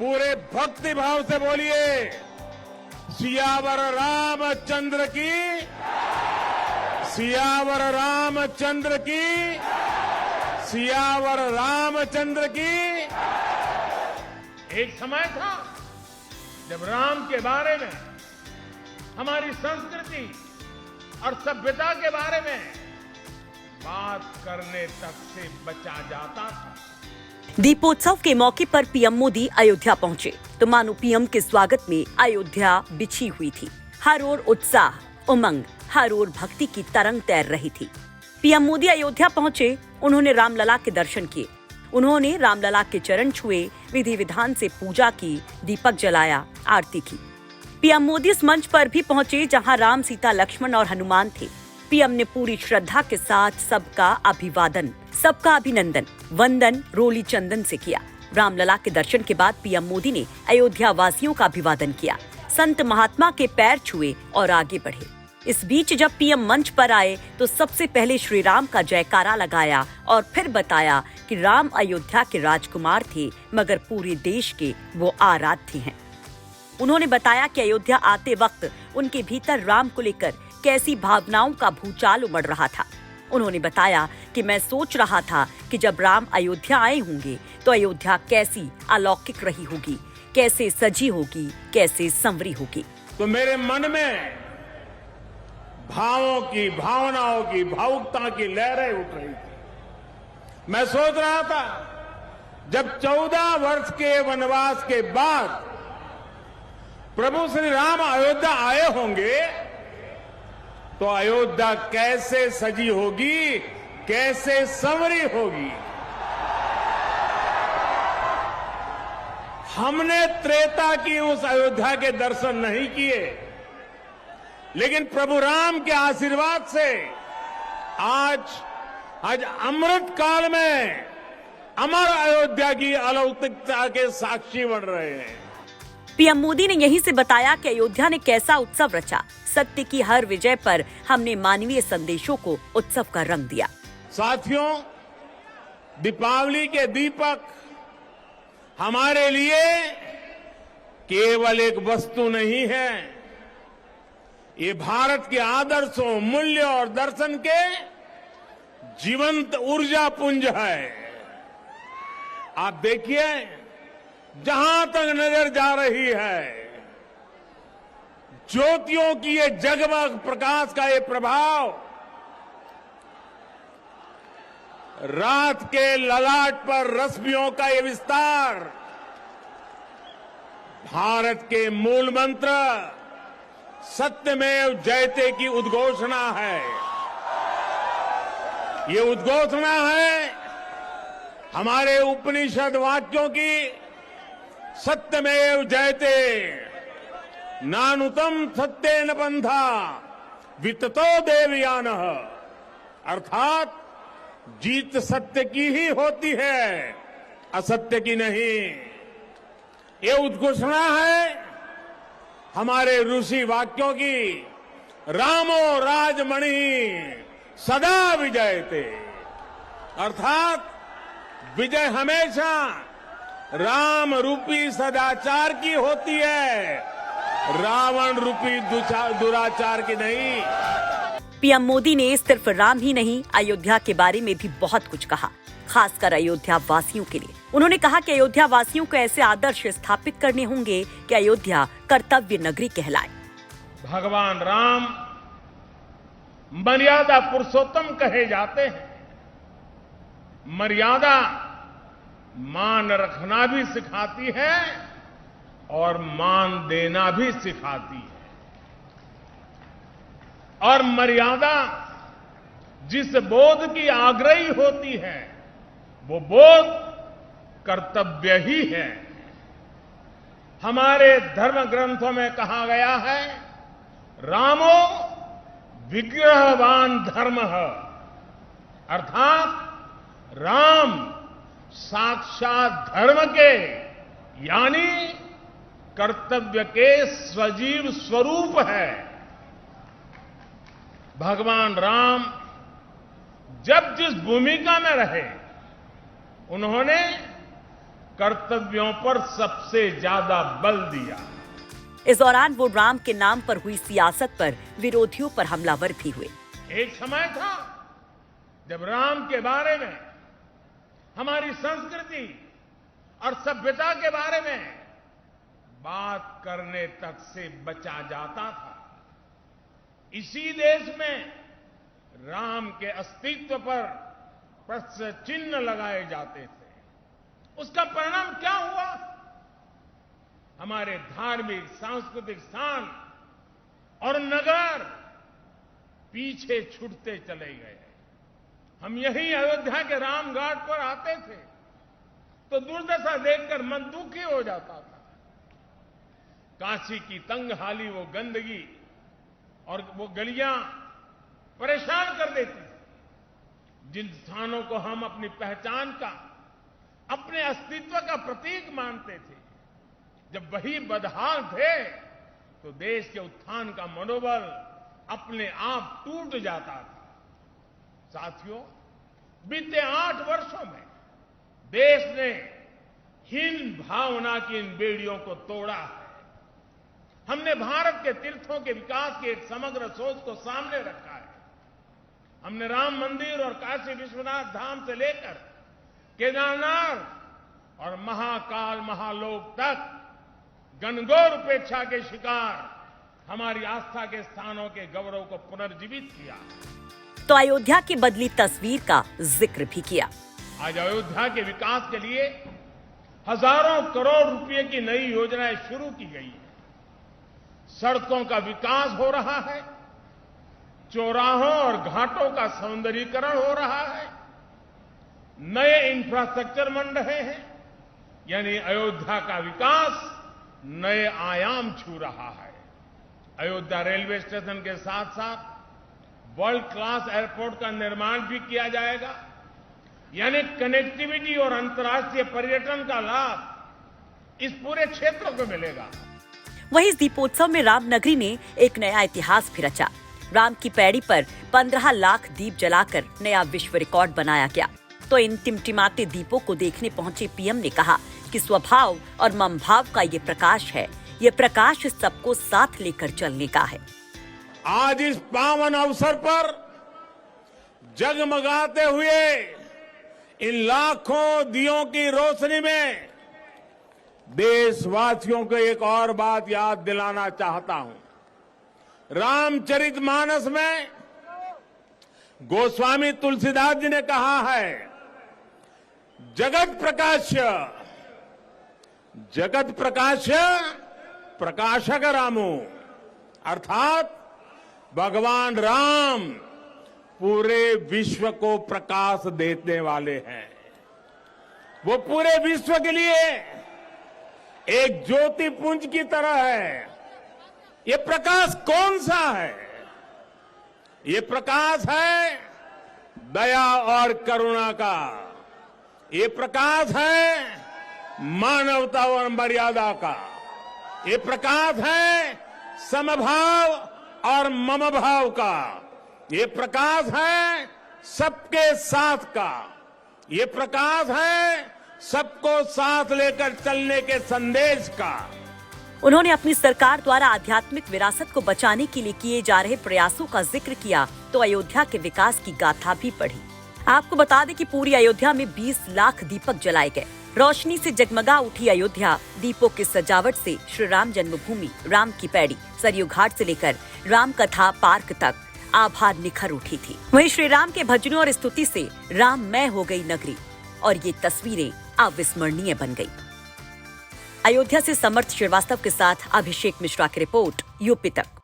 पूरे भक्ति भाव से बोलिए, सियावर रामचंद्र की, सियावर रामचंद्र की, सियावर रामचंद्र की। एक समय था जब राम के बारे में, हमारी संस्कृति और सभ्यता के बारे में बात करने तक से बचा जाता था। दीपोत्सव के मौके पर पीएम मोदी अयोध्या पहुंचे तो मानो पीएम के स्वागत में अयोध्या बिछी हुई थी। हर ओर उत्साह, उमंग, हर ओर भक्ति की तरंग तैर रही थी। पीएम मोदी अयोध्या पहुंचे, उन्होंने रामलला के दर्शन किए, उन्होंने रामलला के चरण छुए, विधि विधान से पूजा की, दीपक जलाया, आरती की। पीएम मोदी इस मंच पर भी पहुंचे जहां राम, सीता, लक्ष्मण और हनुमान थे। पीएम ने पूरी श्रद्धा के साथ सबका अभिवादन, सबका अभिनंदन, वंदन रोली चंदन से किया। रामलला के दर्शन के बाद पीएम मोदी ने अयोध्या वासियों का अभिवादन किया, संत महात्मा के पैर छुए और आगे बढ़े। इस बीच जब पीएम मंच पर आए तो सबसे पहले श्री राम का जयकारा लगाया और फिर बताया कि राम अयोध्या के राजकुमार थे, मगर पूरे देश के वो आराध्य हैं। उन्होंने बताया कि अयोध्या आते वक्त उनके भीतर राम को लेकर कैसी भावनाओं का भूचाल उमड़ रहा था। उन्होंने बताया कि मैं सोच रहा था कि जब राम अयोध्या आए होंगे तो अयोध्या कैसी अलौकिक रही होगी, कैसे सजी होगी, कैसे संवरी होगी। तो मेरे मन में भावों की, भावनाओं की, भावुकता की लहरें उठ रही थी। मैं सोच रहा था जब 14 वर्ष के वनवास के बाद प्रभु श्री राम अयोध्या आए होंगे तो अयोध्या कैसे सजी होगी, कैसे संवरी होगी। हमने त्रेता की उस अयोध्या के दर्शन नहीं किए, लेकिन प्रभु राम के आशीर्वाद से आज अमृत काल में अमर अयोध्या की अलौकिकता के साक्षी बन रहे हैं। पीएम मोदी ने यहीं से बताया कि अयोध्या ने कैसा उत्सव रचा। सत्य की हर विजय पर हमने मानवीय संदेशों को उत्सव का रंग दिया। साथियों, दीपावली के दीपक हमारे लिए केवल एक वस्तु नहीं है, ये भारत के आदर्शों, मूल्य और दर्शन के जीवंत ऊर्जा पुंज है। आप देखिए, जहां तक नजर जा रही है, ज्योतियों की ये जगमग प्रकाश का ये प्रभाव, रात के ललाट पर रश्मियों का ये विस्तार, भारत के मूल मंत्र सत्यमेव जयते की उद्घोषणा है। ये उद्घोषणा है हमारे उपनिषद वाक्यों की, सत्यमेव जयते, नानुतम सत्येन पंथा विततो देवयानः, अर्थात जीत सत्य की ही होती है, असत्य की नहीं। ये उद्घोषणा है हमारे ऋषि वाक्यों की, रामो राजमणि सदा विजयते, अर्थात विजय हमेशा राम रूपी सदाचार की होती है, रावण रूपी दुराचार की नहीं। पीएम मोदी ने सिर्फ राम ही नहीं, अयोध्या के बारे में भी बहुत कुछ कहा, खासकर अयोध्या वासियों के लिए। उन्होंने कहा कि अयोध्या वासियों को ऐसे आदर्श स्थापित करने होंगे कि अयोध्या कर्तव्य नगरी कहलाए। भगवान राम मर्यादा पुरुषोत्तम कहे जाते हैं। मर्यादा मान रखना भी सिखाती है और मान देना भी सिखाती है। और मर्यादा जिस बोध की आग्रही होती है, वो बोध कर्तव्य ही है। हमारे धर्म ग्रंथों में कहा गया है, रामो विग्रहवान धर्मः, अर्थात राम साक्षात धर्म के यानी कर्तव्य के सजीव स्वरूप है। भगवान राम जब जिस भूमिका में रहे, उन्होंने कर्तव्यों पर सबसे ज्यादा बल दिया। इस दौरान वो राम के नाम पर हुई सियासत पर विरोधियों पर हमलावर भी हुए। एक समय था जब राम के बारे में, हमारी संस्कृति और सभ्यता के बारे में बात करने तक से बचा जाता था। इसी देश में राम के अस्तित्व पर प्रश्न चिन्ह लगाए जाते थे। उसका परिणाम क्या हुआ? हमारे धार्मिक, सांस्कृतिक स्थान और नगर पीछे छूटते चले गए। हम यही अयोध्या के रामघाट पर आते थे तो दुर्दशा देखकर मन दुखी हो जाता था। काशी की तंगहाली, वो गंदगी और वो गलियां परेशान कर देती थी। जिन स्थानों को हम अपनी पहचान का, अपने अस्तित्व का प्रतीक मानते थे, जब वही बदहाल थे तो देश के उत्थान का मनोबल अपने आप टूट जाता था। साथियों, बीते 8 वर्षों में देश ने हीन भावना की इन बेड़ियों को तोड़ा है। हमने भारत के तीर्थों के विकास की एक समग्र सोच को सामने रखा है। हमने राम मंदिर और काशी विश्वनाथ धाम से लेकर केदारनाथ और महाकाल महालोक तक घनघोर उपेक्षा के शिकार हमारी आस्था के स्थानों के गौरव को पुनर्जीवित किया। तो अयोध्या की बदली तस्वीर का जिक्र भी किया। आज अयोध्या के विकास के लिए हजारों करोड़ रुपए की नई योजनाएं शुरू की गई है। सड़कों का विकास हो रहा है, चौराहों और घाटों का सौंदर्यीकरण हो रहा है, नए इंफ्रास्ट्रक्चर बन रहे हैं। यानी अयोध्या का विकास नए आयाम छू रहा है। अयोध्या रेलवे स्टेशन के साथ साथ वर्ल्ड क्लास एयरपोर्ट का निर्माण भी किया जाएगा। यानी कनेक्टिविटी और अंतर्राष्ट्रीय पर्यटन का लाभ इस पूरे क्षेत्र को मिलेगा। वहीं इस दीपोत्सव में रामनगरी ने एक नया इतिहास भी रचा। राम की पैड़ी पर 15 लाख दीप जलाकर नया विश्व रिकॉर्ड बनाया गया। तो इन टिमटिमाते दीपों को देखने पहुंचे पीएम ने कहा कि स्वभाव और ममभाव का ये प्रकाश है। ये प्रकाश सबको साथ लेकर चलने का है। आज इस पावन अवसर पर जगमगाते हुए इन लाखों दियों की रोशनी में देशवासियों को एक और बात याद दिलाना चाहता हूं। रामचरितमानस में गोस्वामी तुलसीदास जी ने कहा है, जगत प्रकाश्य प्रकाशक रामो, अर्थात भगवान राम पूरे विश्व को प्रकाश देने वाले हैं। वो पूरे विश्व के लिए एक ज्योति पुंज की तरह है। ये प्रकाश कौन सा है? ये प्रकाश है दया और करुणा का। ये प्रकाश है मानवता और मर्यादा का। ये प्रकाश है समभाव और ममभाव का। ये प्रकाश है सबके साथ का। ये प्रकाश है सबको साथ लेकर चलने के संदेश का। उन्होंने अपनी सरकार द्वारा आध्यात्मिक विरासत को बचाने के लिए किए जा रहे प्रयासों का जिक्र किया तो अयोध्या के विकास की गाथा भी पढ़ी। आपको बता दें कि पूरी अयोध्या में 20 लाख दीपक जलाए गए। रोशनी से जगमगा उठी अयोध्या। दीपों की सजावट से श्री राम जन्मभूमि, राम की पैड़ी, सरयू घाट से लेकर राम कथा पार्क तक आभा निखर उठी थी। वहीं श्री राम के भजनों और स्तुति से राममय हो गई नगरी और ये तस्वीरें अविस्मरणीय बन गई। अयोध्या से समर्थ श्रीवास्तव के साथ अभिषेक मिश्रा की रिपोर्ट, यूपी तक।